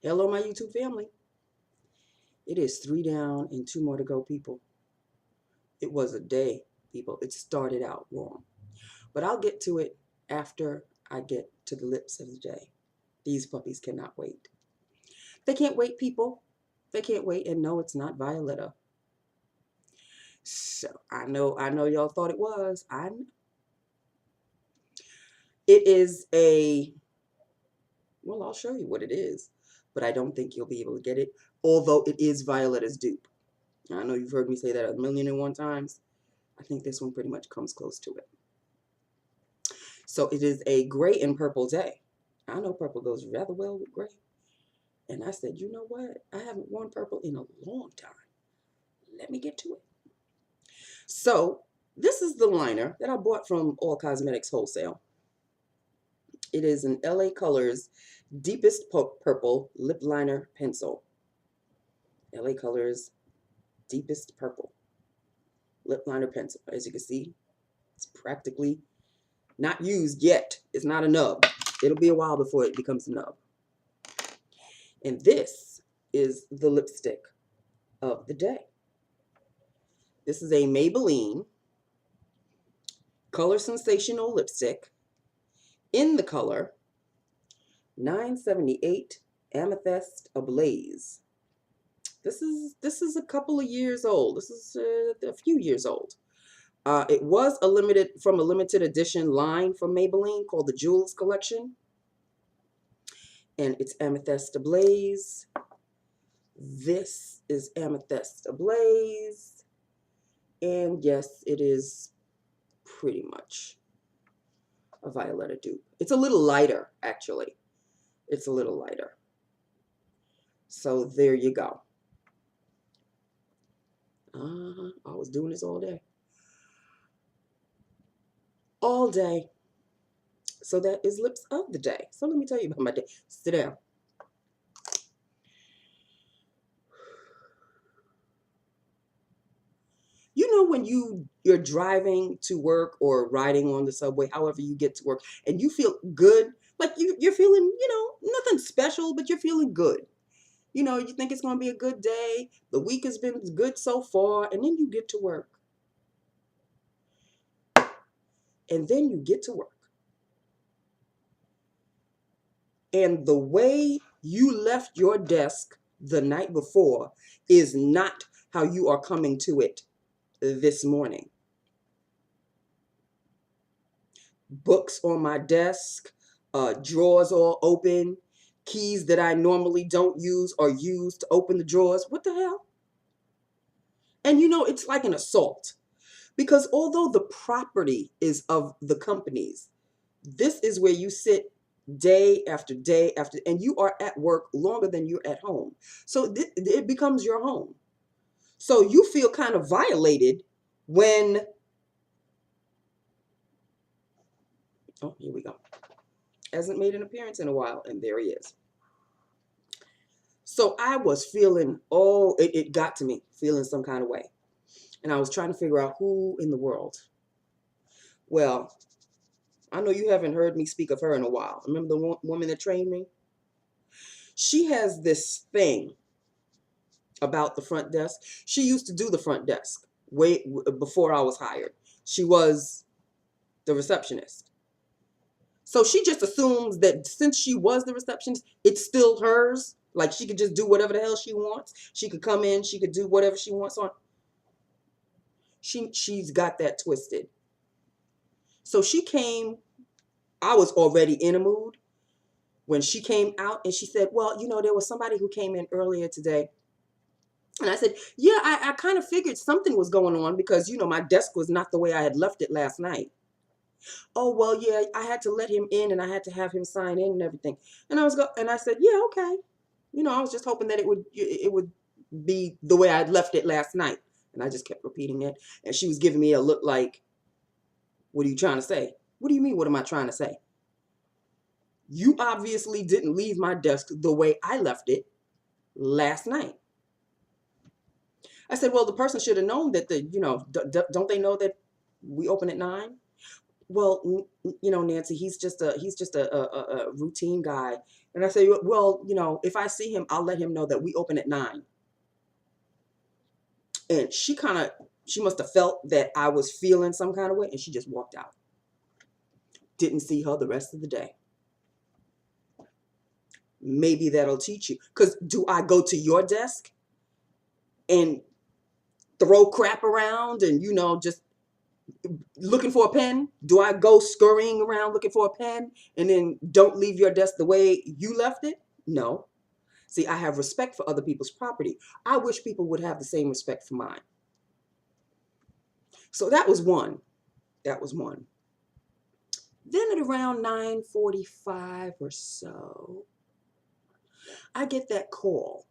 Hello, my YouTube family. It is 3 down and 2 more to go, people. It was a day, people. It started out wrong. But I'll get to it after I get to the lips of the day. These puppies cannot wait. They can't wait, people. They can't wait. And no, it's not Violetta. So I know y'all thought it was. It is well, I'll show you what it is, but I don't think you'll be able to get it, although it is Violetta's dupe. I know you've heard me say that 1,000,001 times. I think this one pretty much comes close to it. So it is a gray and purple day. I know purple goes rather well with gray. And I said, you know what? I haven't worn purple in a long time. Let me get to it. So this is the liner that I bought from All Cosmetics Wholesale. It is an LA Colors Deepest Purple Lip Liner Pencil. LA Colors Deepest Purple Lip Liner Pencil. As you can see, it's practically not used yet. It's not a nub. It'll be a while before it becomes a nub. And this is the lipstick of the day. This is a Maybelline Color Sensational lipstick in the color 978 Amethyst Ablaze. This is a couple of years old. This is a few years old. It was a limited edition line from Maybelline called the Jewels Collection. And it's Amethyst Ablaze. This is Amethyst Ablaze. And yes, it is pretty much a Violetta dupe. It's a little lighter, actually. It's a little lighter. So there you go. I was doing this all day. All day. So that is lips of the day. So let me tell you about my day. Sit down. You know when you're driving to work or riding on the subway, however you get to work, and you feel good, like you're feeling, nothing special, but you're feeling good. You think it's going to be a good day. The week has been good so far, and then you get to work. And then you get to work. And the way you left your desk the night before is not how you are coming to it this morning. Books on my desk, drawers all open, keys that I normally don't use are used to open the drawers. What the hell? And it's like an assault. Because although the property is of the companies, this is where you sit day after day after, and you are at work longer than you're at home. So it becomes your home. So you feel kind of violated when, oh, here we go. Hasn't made an appearance in a while, and there he is. So I was feeling, it got to me, feeling some kind of way. And I was trying to figure out who in the world. Well, I know you haven't heard me speak of her in a while. Remember the woman that trained me? She has this thing about the front desk. She used to do the front desk way before I was hired. She was the receptionist. So she just assumes that since she was the receptionist, it's still hers. Like she could just do whatever the hell she wants. She could come in, she could do whatever she wants on. She's got that twisted. So she came, I was already in a mood when she came out and she said, well, there was somebody who came in earlier today. And I said, yeah, I kind of figured something was going on because, my desk was not the way I had left it last night. Oh, well, yeah, I had to let him in and I had to have him sign in and everything. And I said, yeah, okay. I was just hoping that it would be the way I had left it last night. And I just kept repeating it. And she was giving me a look like, what are you trying to say? What do you mean, what am I trying to say? You obviously didn't leave my desk the way I left it last night. I said, well, the person should have known that don't they know that we open at 9? Well, Nancy, he's just a routine guy. And I say, well, you know, if I see him, I'll let him know that we open at 9. And she must have felt that I was feeling some kind of way, and she just walked out. Didn't see her the rest of the day. Maybe that'll teach you. Because do I go to your desk and throw crap around and, you know, just looking for a pen? Do I go scurrying around looking for a pen and then don't leave your desk the way you left it? No. See, I have respect for other people's property. I wish people would have the same respect for mine. So that was one. That was one. Then at around 9:45 or so, I get that call.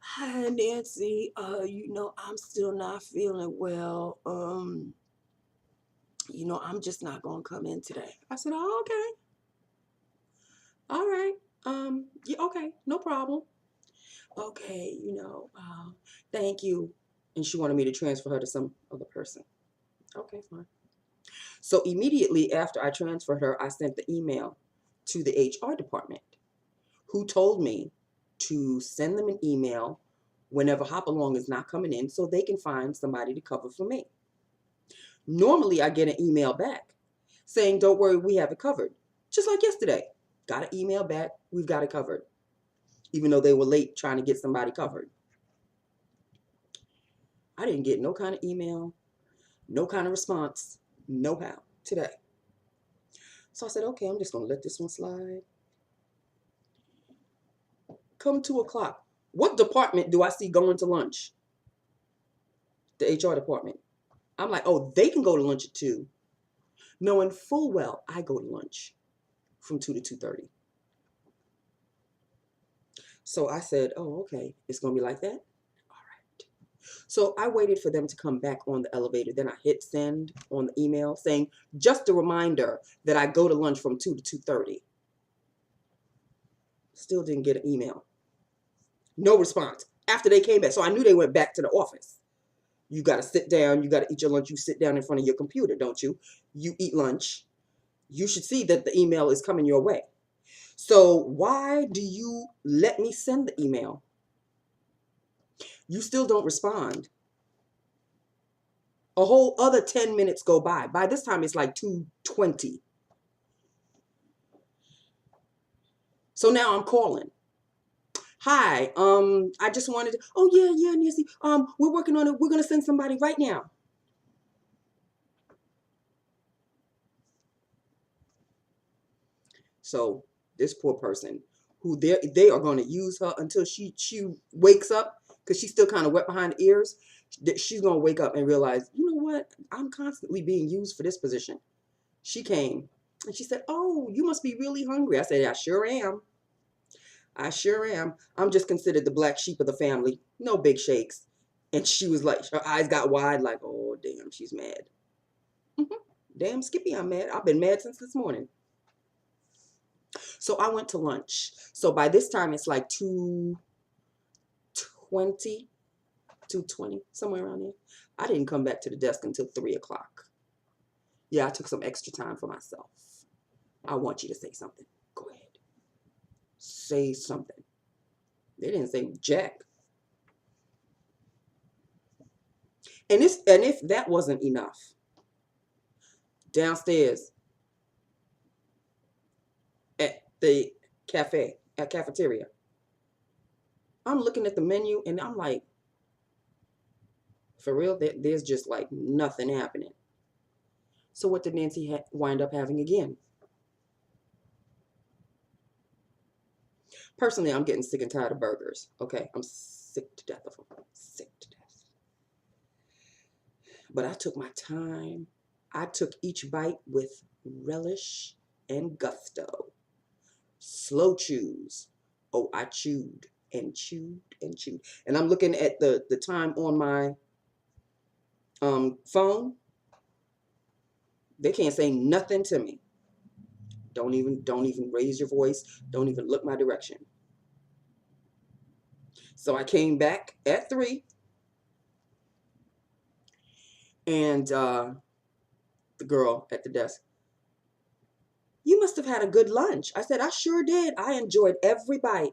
Hi, Nancy. You know, I'm still not feeling well. You know, I'm just not gonna come in today. I said, oh, okay. All right. Yeah, okay, no problem. Okay, you know, thank you. And she wanted me to transfer her to some other person. Okay, fine. So immediately after I transferred her, I sent the email to the HR department, who told me to send them an email whenever Hopalong is not coming in so they can find somebody to cover for me. Normally, I get an email back saying, don't worry, we have it covered. Just like yesterday. Got an email back, we've got it covered. Even though they were late trying to get somebody covered. I didn't get no kind of email, no kind of response, no how, today. So I said, okay, I'm just going to let this one slide. Come 2 o'clock. What department do I see going to lunch? The HR department. I'm like, oh, they can go to lunch at 2. Knowing full well I go to lunch from 2 to 2:30. So I said, oh, okay, it's going to be like that? All right. So I waited for them to come back on the elevator. Then I hit send on the email saying, just a reminder that I go to lunch from 2 to 2:30. Still didn't get an email. No response after they came back. So I knew they went back to the office. You got to sit down. You got to eat your lunch. You sit down in front of your computer, don't you? You eat lunch. You should see that the email is coming your way. So why do you let me send the email? You still don't respond. A whole other 10 minutes go by. By this time, it's like 2:20. So now I'm calling. Hi, I just wanted to, oh yeah, Nancy, we're working on it. We're going to send somebody right now. So this poor person, who they are going to use her until she wakes up, because she's still kind of wet behind the ears. She's going to wake up and realize, you know what? I'm constantly being used for this position. She came and she said, oh, you must be really hungry. I said, I sure am. I sure am. I'm just considered the black sheep of the family. No big shakes. And she was like, her eyes got wide like, oh, damn, she's mad. Damn, Skippy, I'm mad. I've been mad since this morning. So I went to lunch. So by this time, it's like 2:20, 2:20, somewhere around there. I didn't come back to the desk until 3 o'clock. Yeah, I took some extra time for myself. I want you to say something. Go ahead. Say something. They didn't say jack. And if that wasn't enough, downstairs at the cafeteria, I'm looking at the menu and I'm like, for real, there's just like nothing happening. So what did Nancy wind up having again? Personally, I'm getting sick and tired of burgers. Okay, I'm sick to death of them. Sick to death. But I took my time. I took each bite with relish and gusto. Slow chews. Oh, I chewed and chewed and chewed. And I'm looking at the time on my phone. They can't say nothing to me. Don't even raise your voice. Don't even look my direction. So I came back at 3. And the girl at the desk, You must have had a good lunch. I said, I sure did. I enjoyed every bite.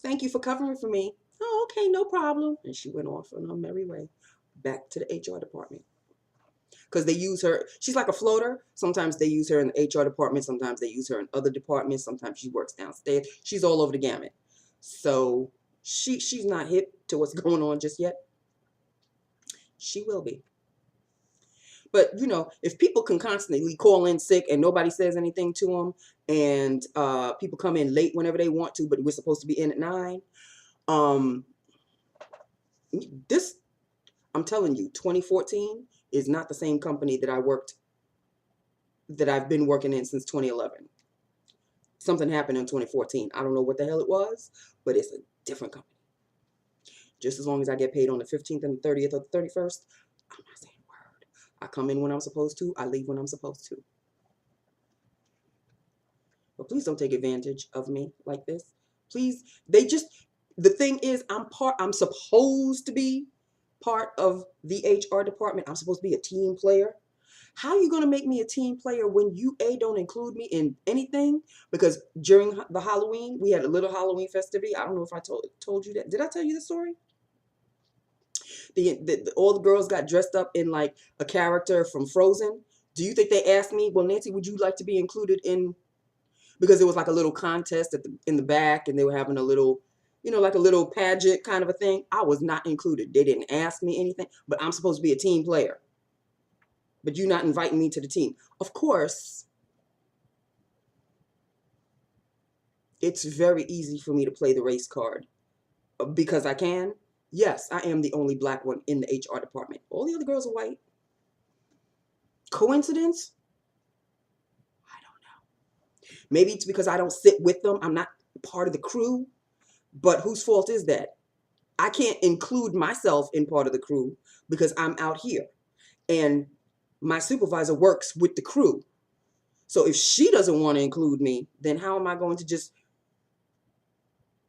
Thank you for covering for me. Oh, okay, no problem. And she went off on her merry way back to the HR department. Because they use her, she's like a floater. Sometimes they use her in the HR department. Sometimes they use her in other departments. Sometimes she works downstairs. She's all over the gamut. So she's not hip to what's going on just yet. She will be. But, you know, if people can constantly call in sick and nobody says anything to them, and people come in late whenever they want to, but we're supposed to be in at 9, this, I'm telling you, 2014 is not the same company that I've been working in since 2011. Something happened in 2014. I don't know what the hell it was, but it's a different company. Just as long as I get paid on the 15th and the 30th or the 31st, I'm not saying a word. I come in when I'm supposed to. I leave when I'm supposed to. But please don't take advantage of me like this. Please, the thing is, I'm supposed to be part of the HR department. I'm supposed to be a team player. How are you going to make me a team player when you, don't include me in anything? Because during the Halloween, we had a little Halloween festivity. I don't know if I told you that. Did I tell you the story? All the girls got dressed up in like a character from Frozen. Do you think they asked me, well, Nancy, would you like to be included in, because it was like a little contest in the back, and they were having a little, you know, like a little pageant kind of a thing. I was not included. They didn't ask me anything, but I'm supposed to be a team player. But you're not inviting me to the team. Of course, it's very easy for me to play the race card because I can. Yes, I am the only black one in the HR department. All the other girls are white. Coincidence? I don't know. Maybe it's because I don't sit with them. I'm not part of the crew. But whose fault is that? I can't include myself in part of the crew because I'm out here. And my supervisor works with the crew. So if she doesn't want to include me, then how am I going to just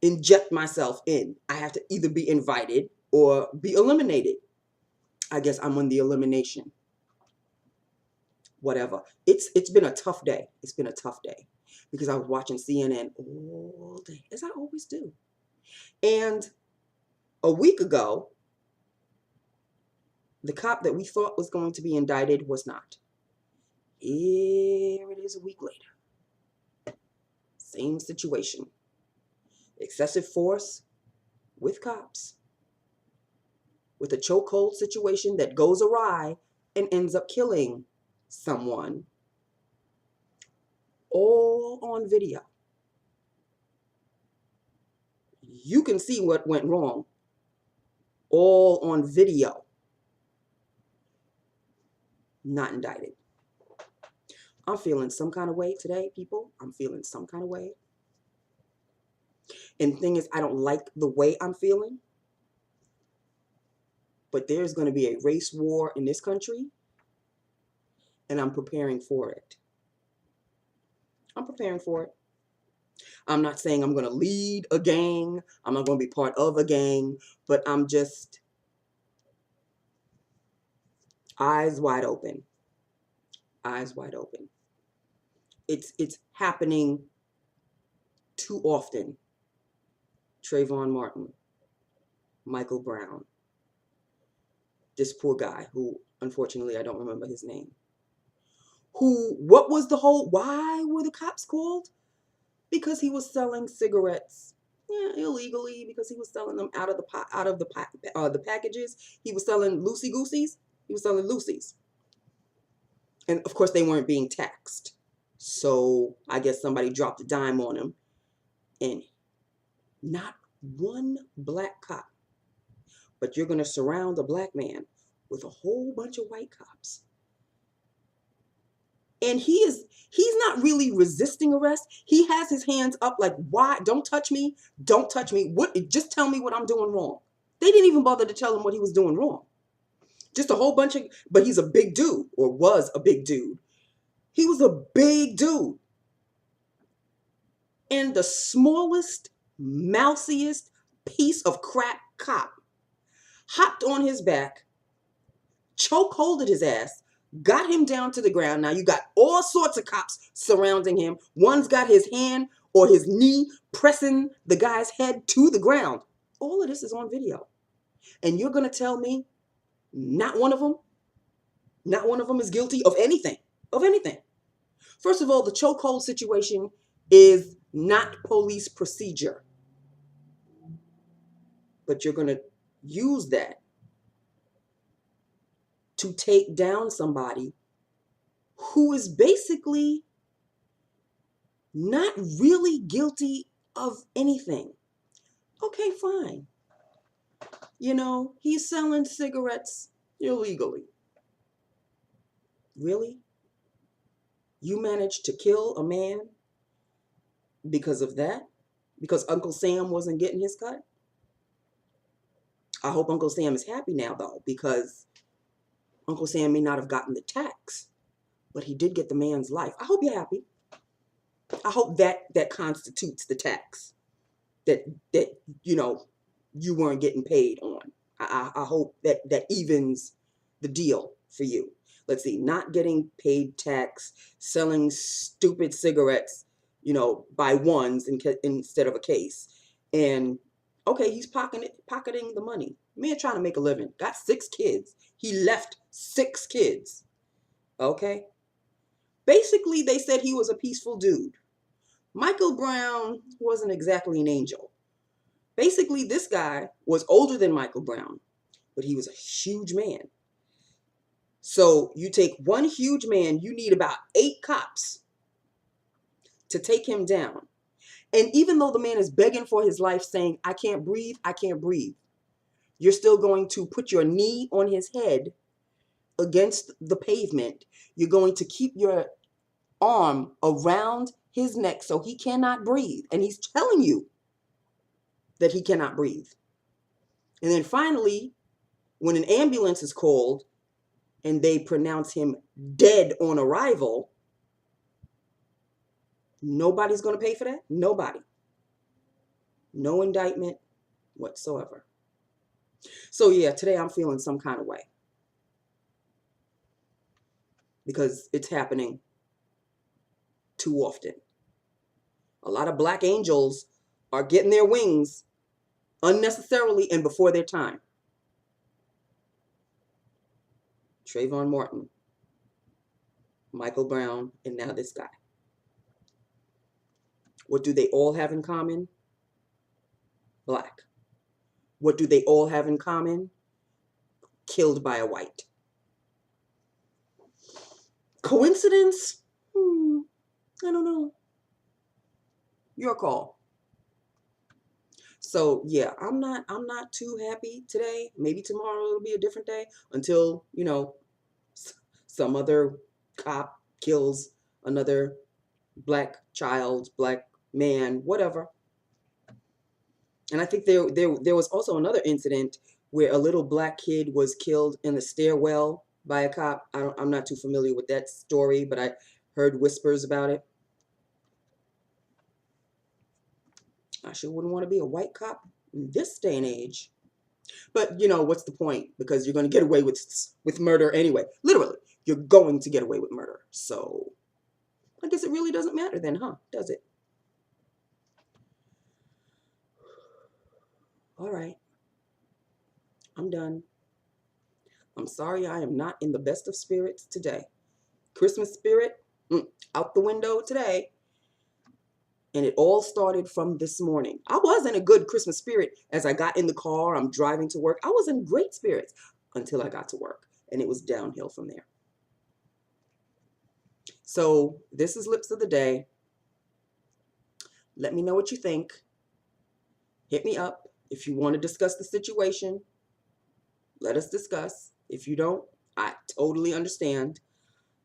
inject myself in? I have to either be invited or be eliminated. I guess I'm on the elimination. Whatever. It's been a tough day. It's been a tough day because I was watching CNN all day, as I always do. And a week ago, the cop that we thought was going to be indicted was not. Here it is a week later. Same situation. Excessive force with cops. With a chokehold situation that goes awry and ends up killing someone. All on video. You can see what went wrong. All on video. Not indicted. I'm feeling some kind of way today, people. I'm feeling some kind of way. And the thing is, I don't like the way I'm feeling. But there's going to be a race war in this country. And I'm preparing for it. I'm preparing for it. I'm not saying I'm going to lead a gang. I'm not going to be part of a gang. But I'm just eyes wide open. Eyes wide open. It's happening too often. Trayvon Martin, Michael Brown, this poor guy who, unfortunately, I don't remember his name. Why were the cops called? Because he was selling cigarettes, illegally, because he was selling them out of the packages. He was selling loosey-gooseys. He was selling loosies. And of course, they weren't being taxed. So I guess somebody dropped a dime on him. And not one black cop. But you're going to surround a black man with a whole bunch of white cops. And he's not really resisting arrest. He has his hands up like, why? Don't touch me. Don't touch me. Just tell me what I'm doing wrong. They didn't even bother to tell him what he was doing wrong. Just a whole bunch of, but he's a big dude, or was a big dude. He was a big dude. And the smallest, mousiest piece of crap cop hopped on his back, chokeholded his ass, got him down to the ground. Now you got all sorts of cops surrounding him. One's got his hand or his knee pressing the guy's head to the ground. All of this is on video. And you're going to tell me not one of them is guilty of anything, of anything. First of all, the chokehold situation is not police procedure. But you're going to use that to take down somebody who is basically not really guilty of anything. Okay, fine. You know, he's selling cigarettes illegally. Really? You managed to kill a man because of that? Because Uncle Sam wasn't getting his cut? I hope Uncle Sam is happy now, though, because Uncle Sam may not have gotten the tax, but he did get the man's life. I hope you're happy. I hope that constitutes the tax that you know you weren't getting paid on. I hope that evens the deal for you. Let's see, not getting paid tax, selling stupid cigarettes, you know, by ones instead of a case. And okay, he's pocketing the money. Man trying to make a living. Got 6 kids. He left 6 kids. Okay? Basically, they said he was a peaceful dude. Michael Brown wasn't exactly an angel. Basically, this guy was older than Michael Brown, but he was a huge man. So you take one huge man, you need about 8 cops to take him down. And even though the man is begging for his life, saying, I can't breathe, you're still going to put your knee on his head against the pavement. You're going to keep your arm around his neck so he cannot breathe. And he's telling you that he cannot breathe. And then finally, when an ambulance is called and they pronounce him dead on arrival, nobody's going to pay for that? Nobody. No indictment whatsoever. So yeah, today I'm feeling some kind of way. Because it's happening too often. A lot of black angels are getting their wings unnecessarily and before their time. Trayvon Martin, Michael Brown, and now this guy. What do they all have in common? Black. What do they all have in common? Killed by a white. Coincidence? I don't know. Your call. So yeah, I'm not too happy today. Maybe tomorrow it'll be a different day until, you know, some other cop kills another black child, black man, whatever. And I think there was also another incident where a little black kid was killed in the stairwell by a cop. I'm not too familiar with that story, but I heard whispers about it. I sure wouldn't want to be a white cop in this day and age. But, you know, what's the point? Because you're going to get away with murder anyway. Literally, you're going to get away with murder. So, I guess it really doesn't matter then, huh? Does it? All right. I'm done. I'm sorry I am not in the best of spirits today. Christmas spirit, out the window today. And it all started from this morning. I was in a good Christmas spirit as I got in the car. I'm driving to work. I was in great spirits until I got to work. And it was downhill from there. So this is Lips of the Day. Let me know what you think. Hit me up. If you want to discuss the situation, let us discuss. If you don't, I totally understand.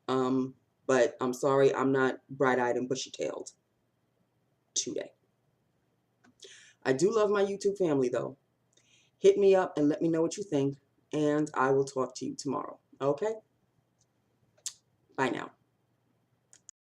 But I'm sorry, I'm not bright-eyed and bushy-tailed today. I do love my YouTube family, though. Hit me up and let me know what you think, and I will talk to you tomorrow. Okay? Bye now.